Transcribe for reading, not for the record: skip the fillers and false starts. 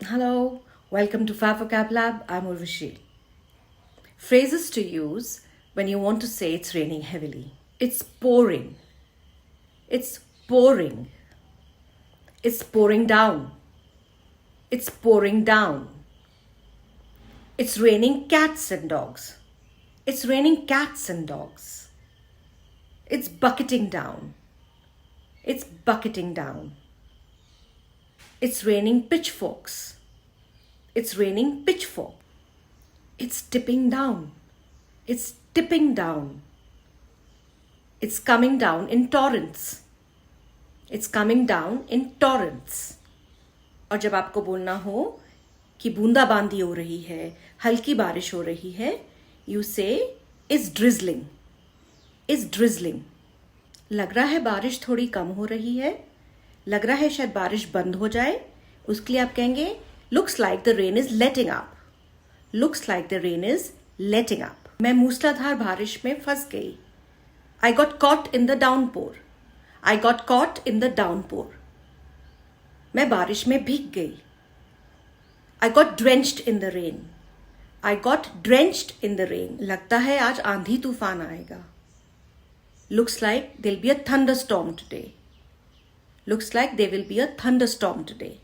Hello, welcome to Vocab Lab. I'm Urvashi. Phrases to use when you want to say it's raining heavily. It's pouring. It's pouring. It's pouring down. It's pouring down. It's raining cats and dogs. It's raining cats and dogs. It's bucketing down. It's bucketing down. It's raining pitchforks. It's raining pitchfork. It's tipping down. It's tipping down. It's coming down in torrents. It's coming down in torrents. और जब आपको बोलना हो कि बूंदाबांदी हो रही है, हल्की बारिश हो रही है, you say it's drizzling. It's drizzling. लग रहा है बारिश थोड़ी कम हो रही है, लग रहा है शायद बारिश बंद हो जाए, उसके लिए आप कहेंगे looks like the rain is letting up. Looks like the rain is letting up. मैं मूसलाधार बारिश में फंस गई. I got caught in the downpour. I got caught in the downpour. मैं बारिश में भीग गई. I got drenched in the rain. I got drenched in the rain. लगता है आज आंधी तूफान आएगा. Looks like there'll be a thunderstorm today. Looks like there will be a thunderstorm today.